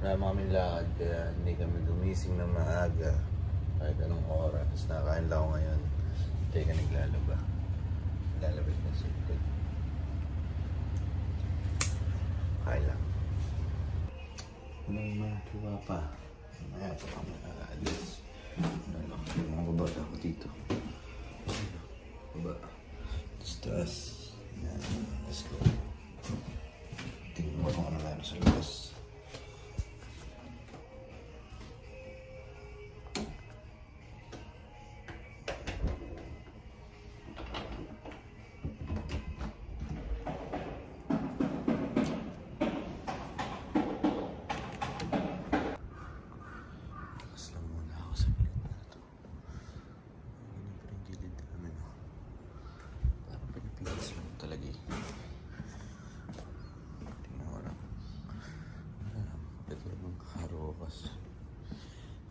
wala kami lakad kaya hindi kami gumising na maaga kahit anong oras. Nakain lang ako ngayon. Teka, naglalaba. Lalabas na sa likod. Kain lang. May matuwa pa. Mamaya pa kami aalis. Mga babata ako dito. Baba. Taas. Yan. Let's go. Tingnan mo kung ano meron sa labas.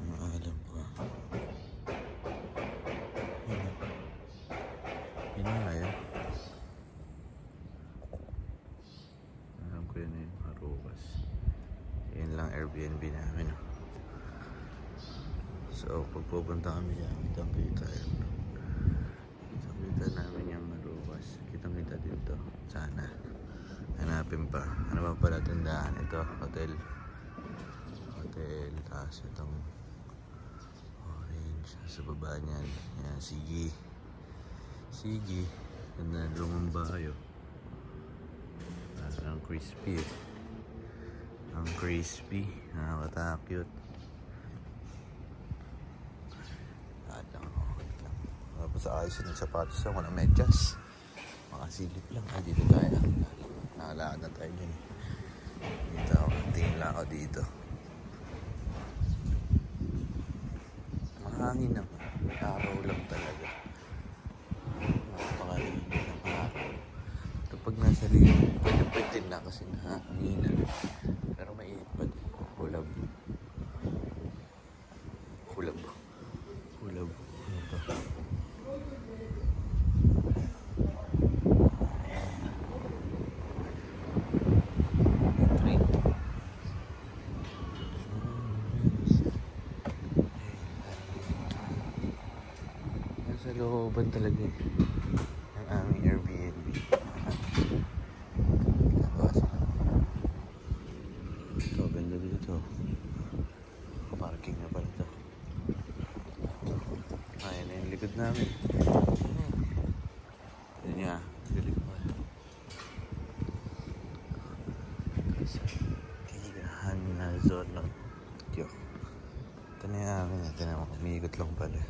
Ang alam ko. Yun nga yun. Alam ko yun yung Harukas. Yun lang Airbnb namin. So pag pupunta kami dyan, kitang-kita yun. Kitang-kita namin yung Harukas. Kitang-kita dito. Sana. Hanapin pa. Ano ba pala tandaan? Ito, hotel. Taas itong orange sa baba niyan. Yan, sige ganda na lumang bayo. Ang crispy nakakatakot. Lahat lang ako. Tapos ayos yung sapatos ako ng medyas. Makasilip lang. Ay, dito tayo. Nakalakad na tayo dyan. Dito ako. Tingin lang ako dito. Hangin naman. Araw lang talaga. Napakalinis ng araw. Kapag nasa liyo, pwede na kasi nahanginan. Pero mainit pa din. Kulab. Ano to? Sa looban talaga ng aming Airbnb. Ito, ganda dito. Parking na pala ito. Ayan na yung likod namin. Yun nga, galing pa. Tirahan na zone. Ito na yung amin. Ito na, umiikot lang pala.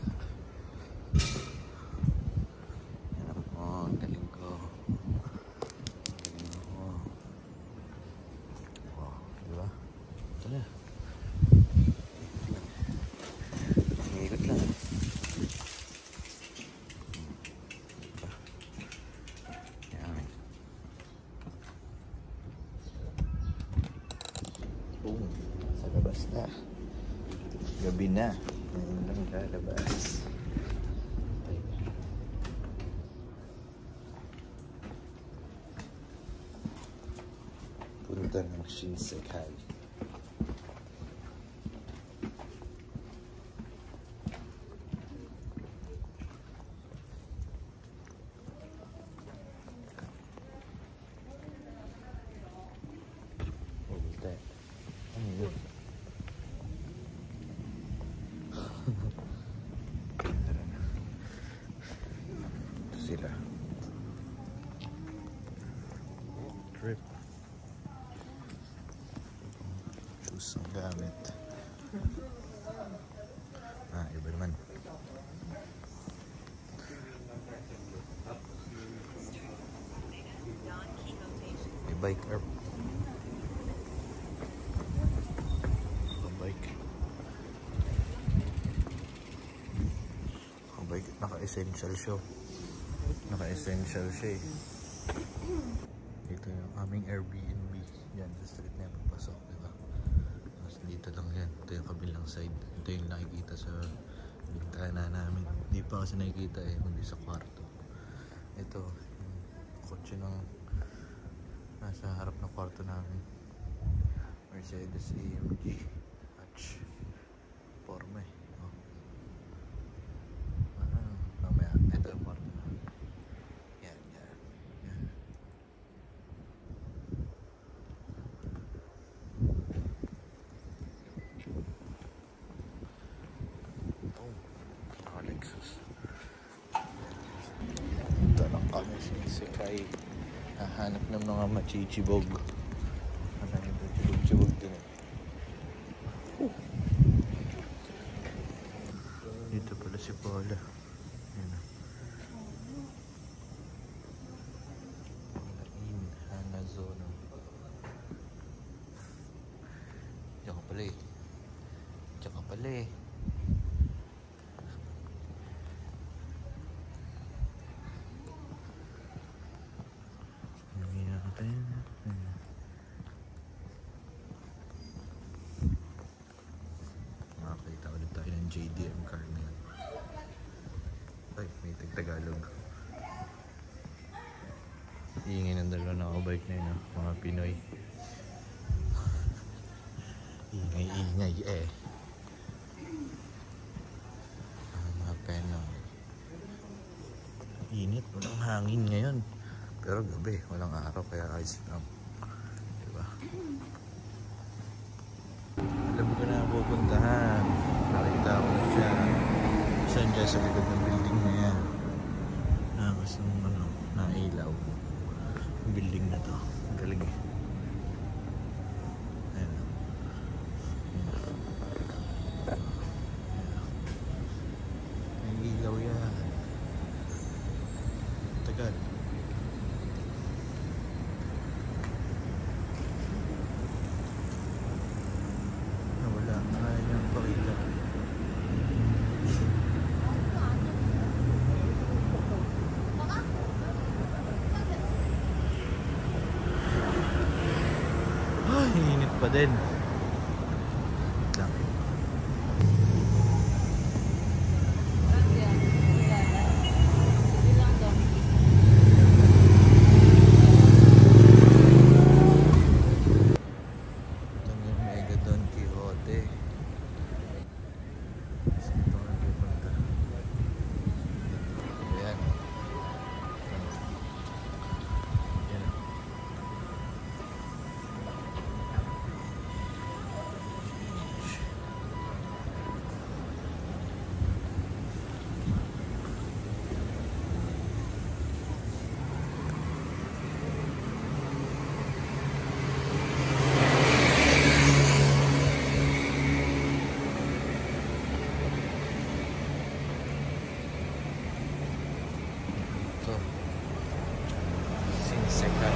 Galing ko. Wow, diba? Ito na. Umiikot lang. Yan. Boom. Sa labas na. Gabi na. Ngayon lang lalabas. Punta ng Shinsekai. Ano yun? Ito sila. Trip. Shoes ang gamit. Iba naman. May bike up. Naka-essential siya. Naka-essential siya eh. Dito yung aming Airbnb. Yan, sa street na yung papasok, diba? Tapos dito lang yan. Ito yung kabilang side. Ito yung nakikita sa bintana namin. Hindi pa kasi nakikita eh, hindi sa kwarto. Ito, yung kotse ng nasa harap ng kwarto namin. Or Mercedes AMG hatch forma eh. Oh. Mamaya ito yung kwarto na. Yan. Oh, Lexus. Ito lang kami si Kai. Hahanap ng mga machichibog. Ano ito? Chibog din eh. Dito pala si Paula. Ayan. Paula Hanazono. Diyan ka pala eh. Makakita ulit tayo ng JDM car ngayon. Ay, may Tagalog. Iingay ng dalawa nakabike na yun, mga Pinoy. Ingay eh. Mga Pinoy. Init, walang hangin ngayon. Pero gabi, walang araw, kaya ayos lang. Diba? Alam ko na pupuntahan. Nakita ko na siya. Saan dyan sa likod ng building na yan. Kasi nailaw. Yung building na to. Galing eh. Ayan. Nailaw yan. Tagal. Wala. Ayaw niyang pakita. Init pa din. Ito yung Mega Don Quixote. Saan ito nga pupunta? Ayan. Ayan. Ito. Sinsekan.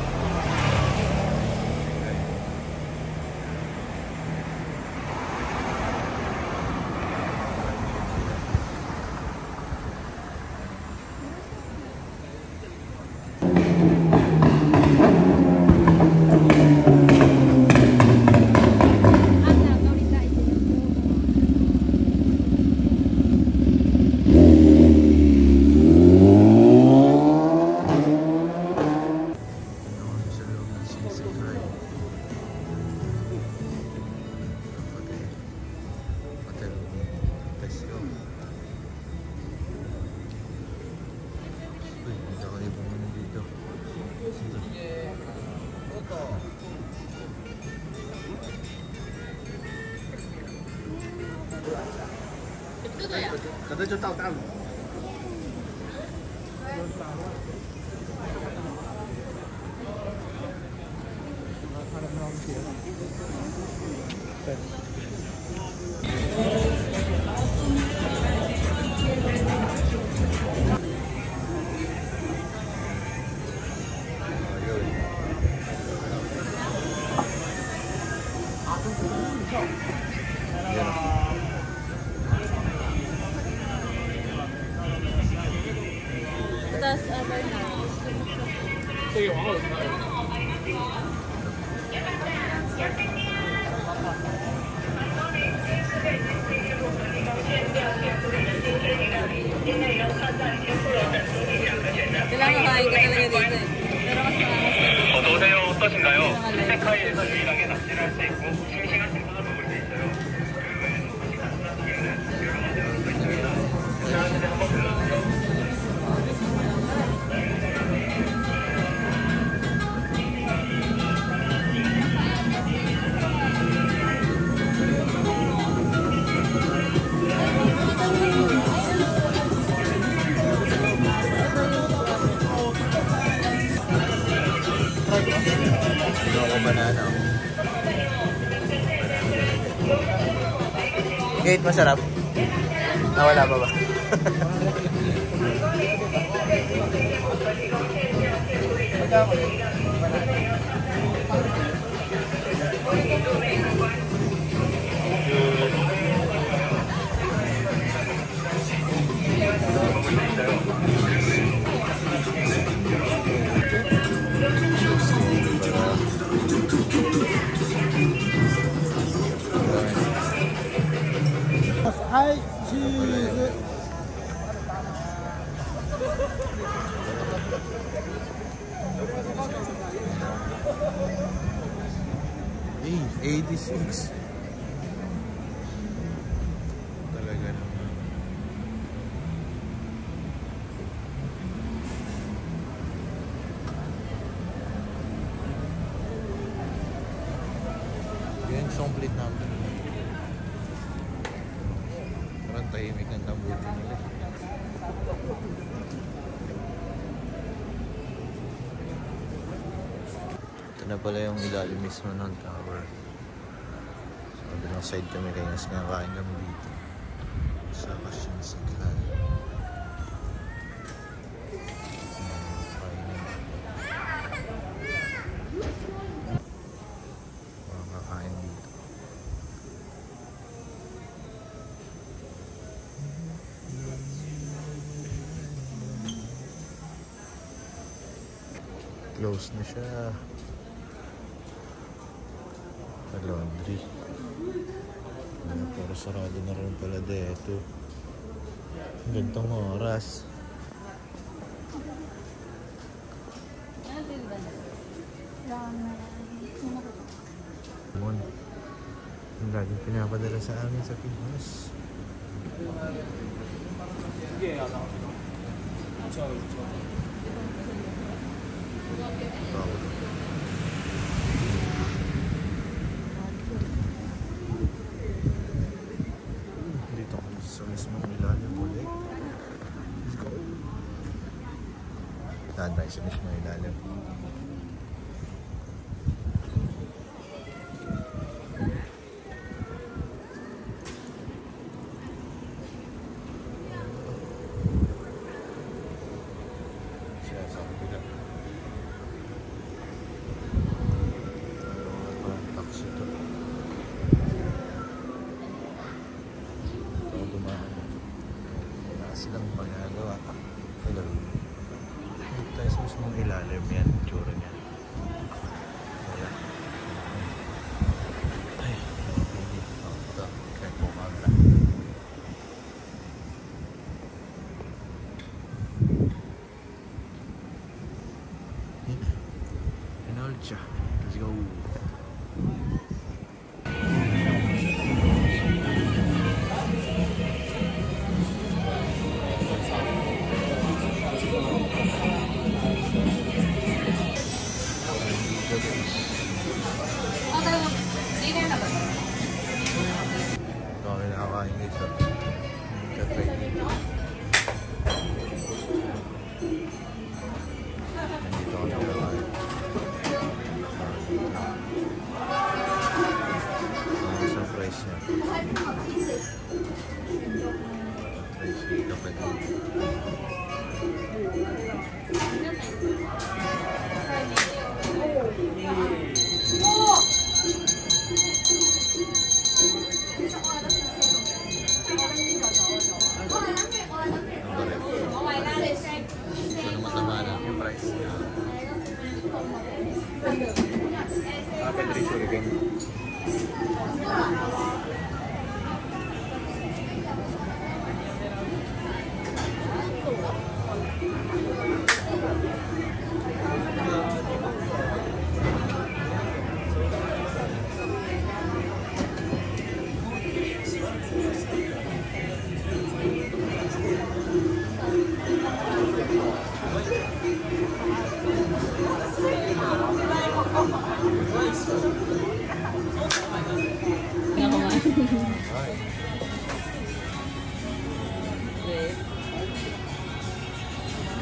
Kada就到大陆。这个往后歩道でよ、어떠신가요? 세카이에서 유일하게 납치할 수 있고 Gate masarap? Ah, wala pa ba? Hi, cheese. Hey, 86. Talaga naman. Yan yung plate namin. Parang tahimik ang tambutin nila. Ito na pala yung ilalim mismo ng tower. So, kabilang side kami kaya mas kinakain kami dito. Sa Kasyang Signal. Mga kakain dito. Close na siya. Sa laundry. Pero sarado na rin pala dito. Gantong oras. Mon. Ang laging pinapadala sa amin sa Pinas. Dito kami sa mismong ilalim ulit. Let's go. Taday sa mismong ilalim. Siya sa kapila. Taxi to. Ito dumaan. Wala silang magagawa. Hello. Dito tayo sa mismong ilalim yan. Tsura niya. Wala. Ay. Ito. Kaya po camera. Enolcha. Let's go. Kami nakakain dito. Nagtatry dito. Nandito kami nakakain. Surprise niya. Surprise dito pa dito. Ito na matama na yung price. Pedro Shuriken.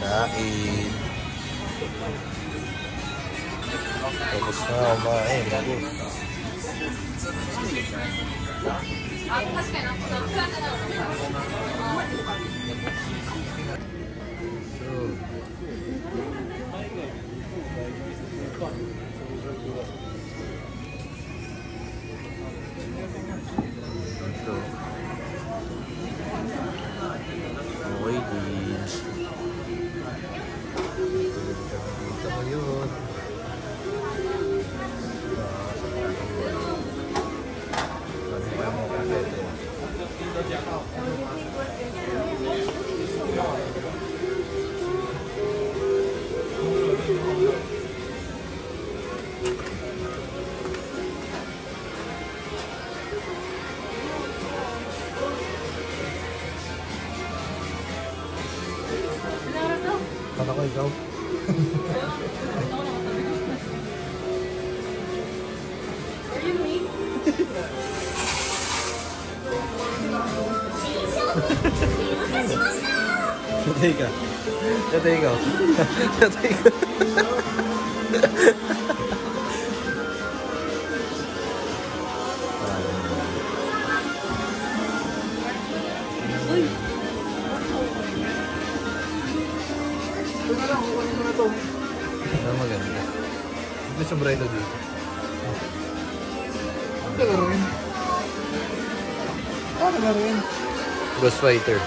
Kain. Tapos na kumain. Okay, din. Dito ngayon. Kata ko ikaw. Are you me? Tatay ka. Tatay ka. Tatay ka. Uy! Ano maganda? May sombrero dito. Ano laruin? Ano laruin? Ghost Fighter.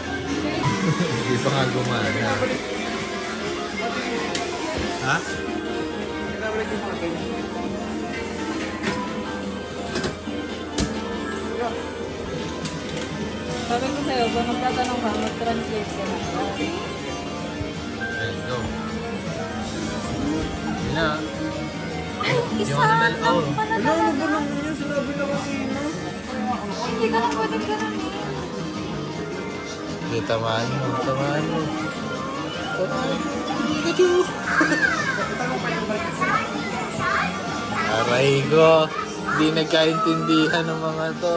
Hindi pa nga gumana. Ha? Sabi ko sa'yo, kung magtatanong ka, mag-translate ka na. Ayun, go. Yun na. Ay, isa Yung ano na- lang oh. pala Ano ba talaga. naman yun? Sinabi na kanina. Hindi ka lang pwede ganun eh. Okay, tamaan mo. Tamaan mo. Tamaan mo. Pikachu! Aray ko. Hindi nagkaintindihan ng mga to.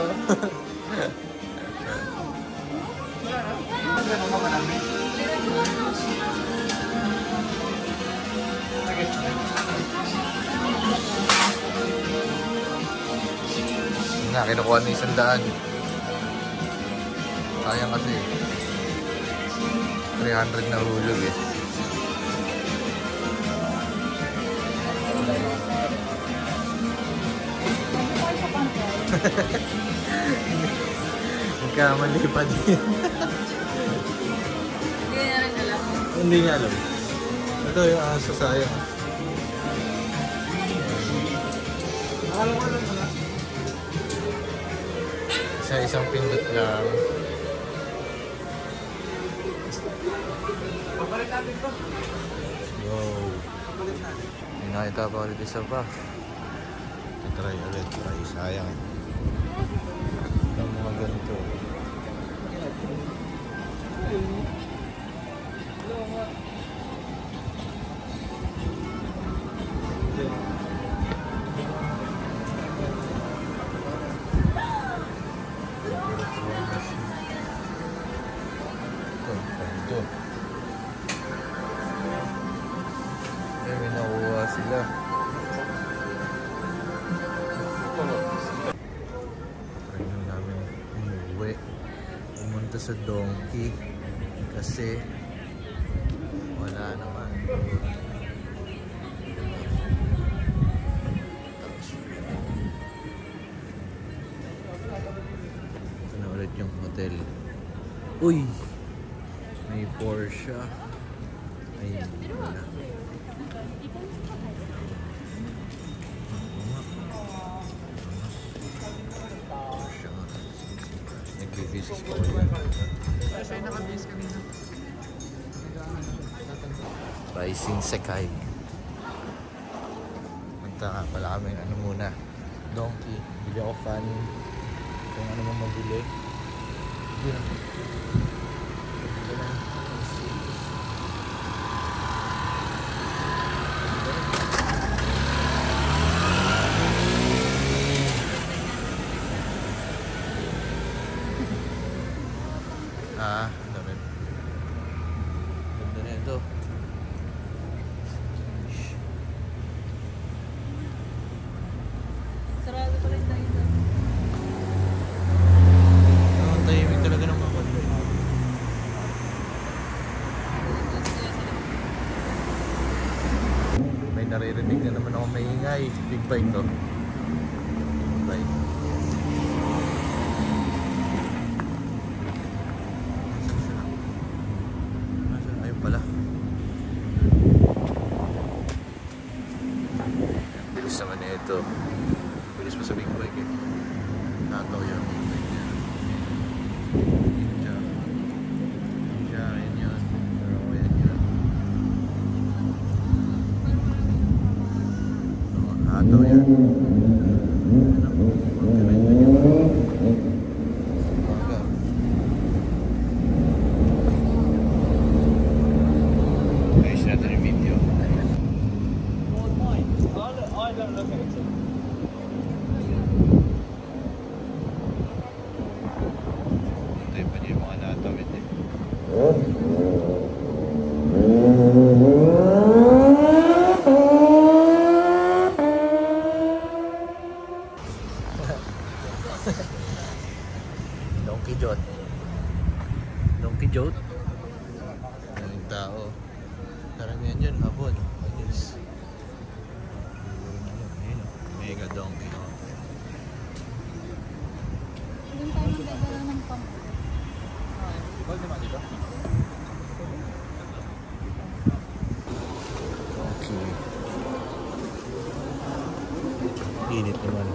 Yun nga, kinukuha na 100. Sayang kasi 300 na hulog eh. Nagkamali pa din. Hindi na rin alam. Hindi niya alam. Ito yung aso, sayang. Akala ko alam mo na. Isang pindot lang. Babalik natin to. Wow. Babalik natin. May nakita pa ulit isa pa. Try ulit. Try. Sayang. Ang mga ganito. Ito. May nakuha sila. Try na namin umuwi. Pumunta sa Donkey. Kasi wala naman. Ito na ulit yung hotel. Uy! May Porsche. Ayun. Wala. Nag-visit ko ulit. Kasi naka-base kanina. Rising Sekai. Punta nga pala kami ano muna. Donkey. Bili ako fan. Kung ano mo mabili. Yun. Ito na. Ano rin. Ganda na ito. Sarado pa rin tayo doon. Ang tahimik talaga ng mga kondo. May naririnig na naman ako maingay. Big bike to. Big bike. Nasaan? Ayun pala. Bilis naman na ito. Bilis pa sa big bike eh. Nataw yun. Ninja. Ninja, yun yun. Pero yan yun. Nataw yan. Ayos natin yung video. Ito yung pwede yung mga natawid eh. Donkey Jot. Donkey Jot. Ang tao. Karamihan dyan, hapon. Yes. Ayun, mega donkey. Doon tayo magdadala ng pang. Gold naman dito. Okay. Init naman.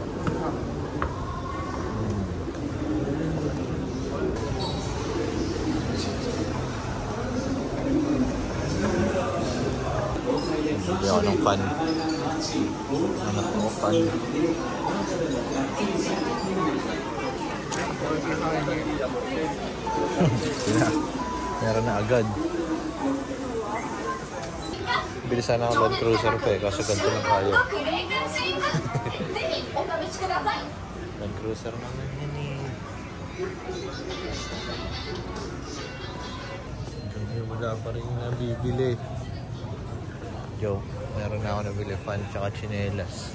Hindi ako ng fan. Anak ko fan. Meron na agad. Bilisan ako Land Cruiser pa eh, kaso ganito lang kaya. Land Cruiser naman yan eh. Hindi wala pa rin yung nabibili. Joe, meron na ako nabili fan tsaka chinelas.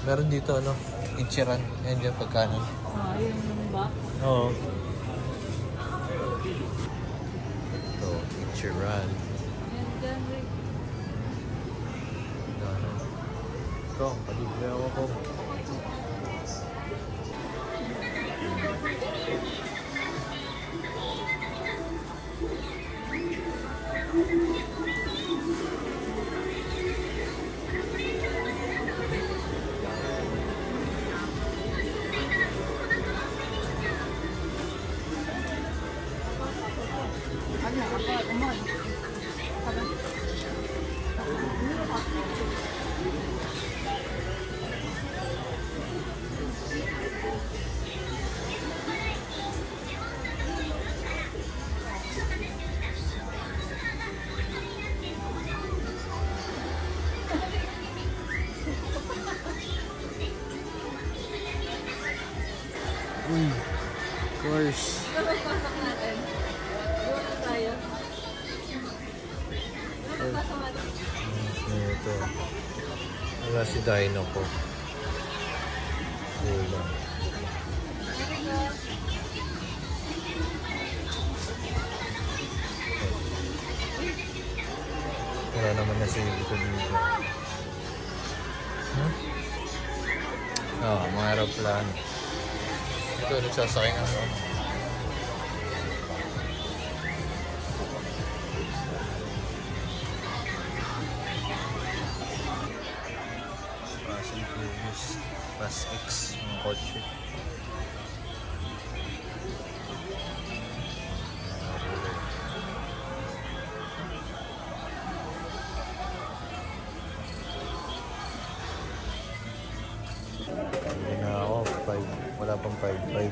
Meron dito ano, Ichiran. Yan dyan pagkanan. Yun ba? Oo. Ito, Ichiran. Yan dyan, Rick. Ito, palibre ako. Uy, of course. Pasok natin. Doon na tayo. Pasok natin. Ito. Wala si Dino ko. Wala. Wala naman na sa'yo dito dito. Huh? Oo, mga aeroplano. Ito, nagsasakay ng ano. Fast and Furious. Fast X, mga kotse. Hindi na ako, 5. Wala pang 5.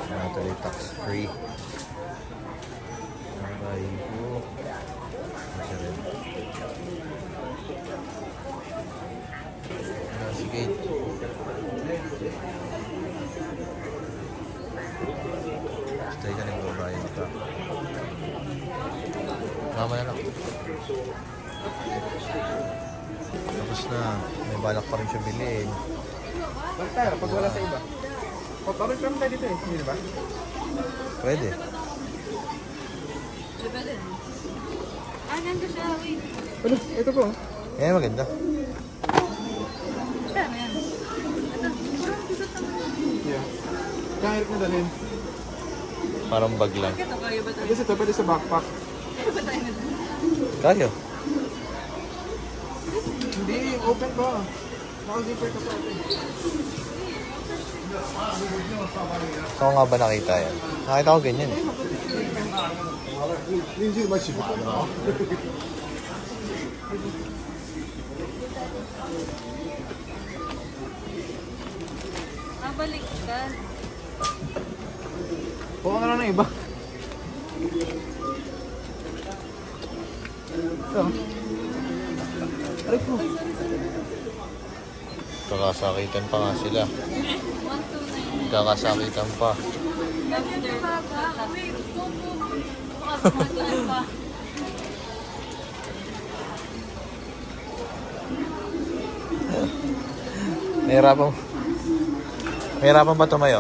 Natuloy tax free. Okay. Sige. gate. Stay ka nagbabayad ka. Mama na lang. Tapos na, may balak pa rin siya bilhin. Balik tayo, pag wala sa iba. Pabalik naman tayo dito eh, hindi ba? Pwede. Diba din? Ah, ganda siya, wait. Ano? Ito po. Eh, maganda. Ano yan? Ito, parang bigat naman. Yeah. Kaya hirap na dalhin. Parang bag lang. Ito, kaya ba tayo? Kasi ito, pwede sa backpack. Kaya ba tayo na dun? Kaya. Hindi, open pa. Naka-zipper ka pa. Saan nga ba nakita yan? Nakita ko ganyan eh. Hindi ba siya? Ah, balik ka. Buka na lang ng iba. Ito. Aray po. Kakasakitan pa nga sila. 129. Kakasakitan pa. After pa. Wait, bukas 129 pa. Nahirapan ba tumayo?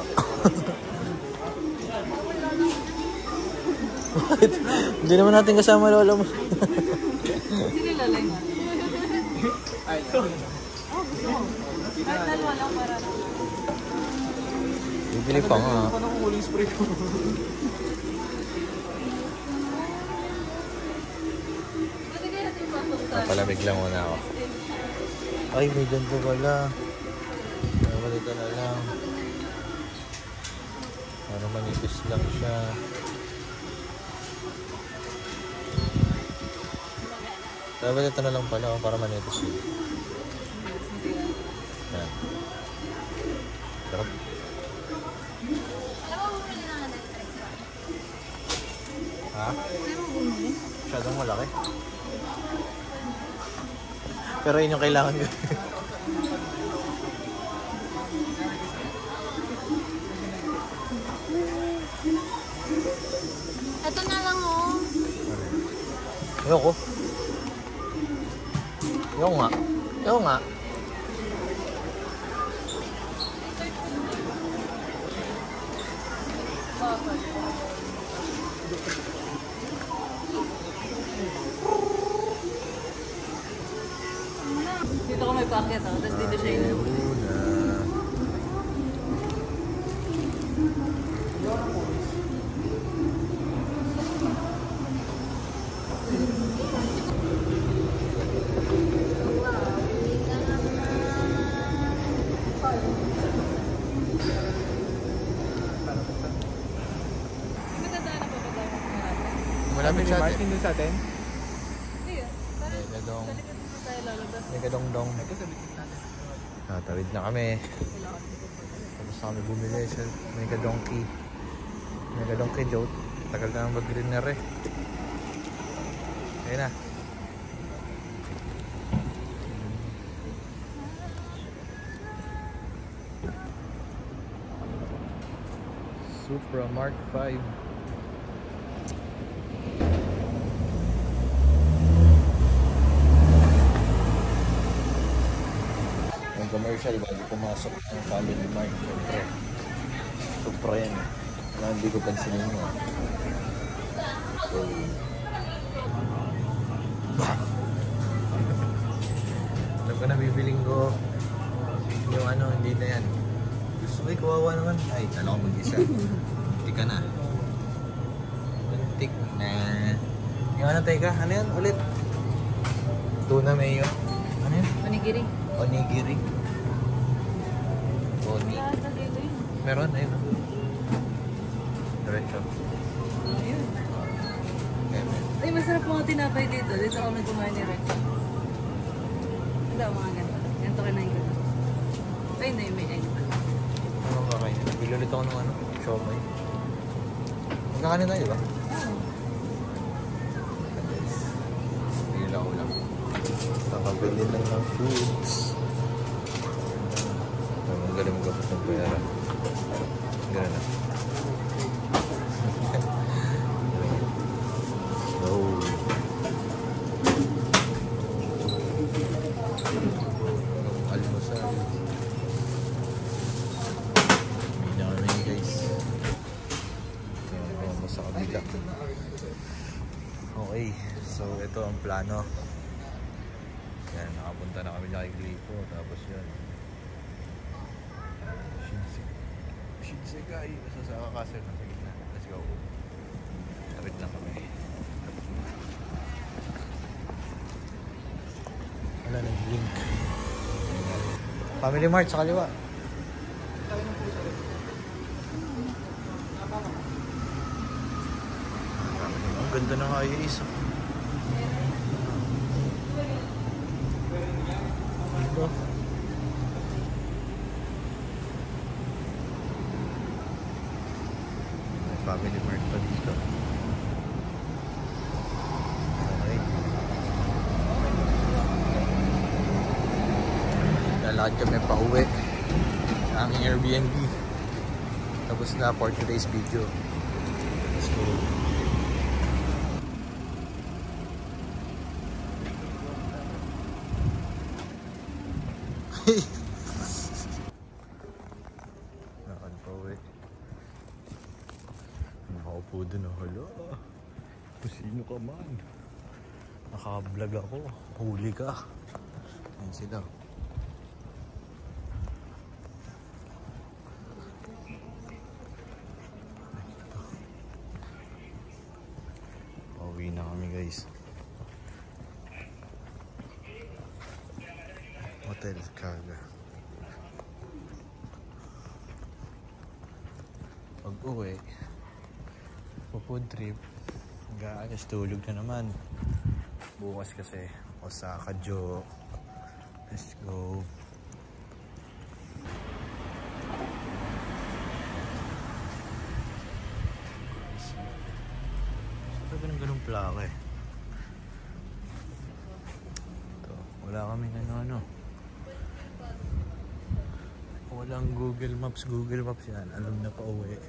Bakit? Hindi naman natin kasama lola mo. Sino lalay mo? Ay, ito. Kahit dalawa lang para na. Bibili pa nga. Paano kung huling spray ko? Pwede kaya natin pasok tayo. Palamig lang muna ako. Ay, may ganito pala. Dito na lang. Para manipis lang siya. Dapat ito na lang pala para manipis siya. Yan. Sarap. Ha? Masyadong malaki. Pero yun yung kailangan ko. Ito na lang oh. Ayoko. Ayoko nga. Ayoko nga. Dito ko may packet oh. Tapos dito siya yun. Malapit sa atin. Martin dun sa atin? Hindi ah. Parang May gadong. sa likod mo tayo lalabas. May gadong-dong. Ito sa likod natin. Tawid na kami. Tapos na kami bumili sa may gadongki. May gadongki joke. Tagal na mag-green na rin. Ayun na. Supra Mark 5. Yung commercial bago pumasok ang Family Mart, syempre. Supra yan eh. Wala, hindi ko pansinin mo. So, alam ko na bibiling ko yung ano, hindi na yan. Gusto ko kawawa naman. Ay, tala ko mag-isa. Muntik ka na. Muntik na. Yung ano, teka, ano yan ulit? Tuna mayo. Ano yan? Onigiri. Onigiri. Oni. Meron, ayun. Diretso. Ayun. Okay, man. Ay, masarap mga tinapay dito. Dito kami kumain ni Rex. Hindi, mga ganito. Ganito kinain ko. Ay, hindi, may egg pa. Ano kakainin? Bili ulit ako ng ano, siomay. Magkakanin tayo, di ba? Oo. Bili lang ako lang. Nakabili lang ng foods. bayaran. Ganun na. So, almusal. May na kami guys. Almusal sa kabila. Okay, so ito ang plano. Yan, nakapunta na kami na kay Glipo. Tapos yun. Shinsegai. Nasa sa kakasel na sa gitna. Let's go. Tapit lang kami. Wala nag-link. Family Mart sa kaliwa. Ang ganda ng ayos. Dito. May Family Mart pa dito. Okay. Lalakad kami pa uwi sa aming Airbnb. Tapos na for today's video. Let's go. Nakad pa uwi. Nakaupo dun oh. Hala. Sino ka man? Naka-vlog ako. Huli ka. Ayan sila. Pauwi na kami guys. Hotel Kaga. Pag uwi, food trip, mag-aayos, tulog na naman. Bukas kasi Osaka Jo. Let's go. Saan ba ganun plaka eh? Ito, wala kami ano. Walang Google Maps yan. Alam na pa uwi.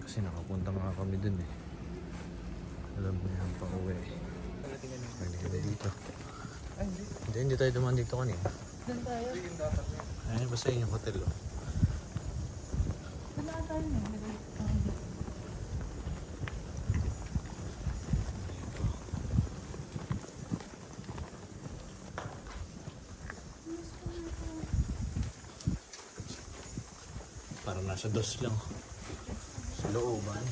Kasi nakapunta nga kami dun eh. Alam mo yan pa uwi. Hindi kami dito. Hindi tayo dumaan dito kanina. Doon tayo. Ayun, basta yun yung hotel oh. Wala tayo na. Parang nasa dos lang. Sa looban.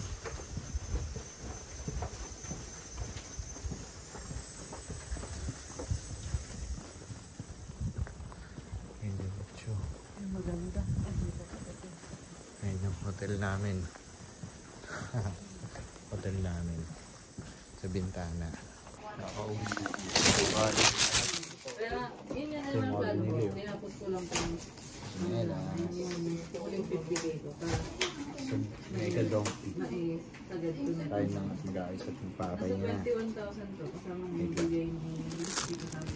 Ayun yung mucho. Maganda. Ayun yung hotel namin. Hotel namin. Sa bintana. Nakauwi. Kaya, yun yan naman ang plano ko. Tinapos ko lang po. Yung 50K ko. So, mega donkey. Tagad ko na. Tayo na mag-aayos at magpapay Nasa niya. 21,000 to. Kasama mo yung bigay ni dito sa amin.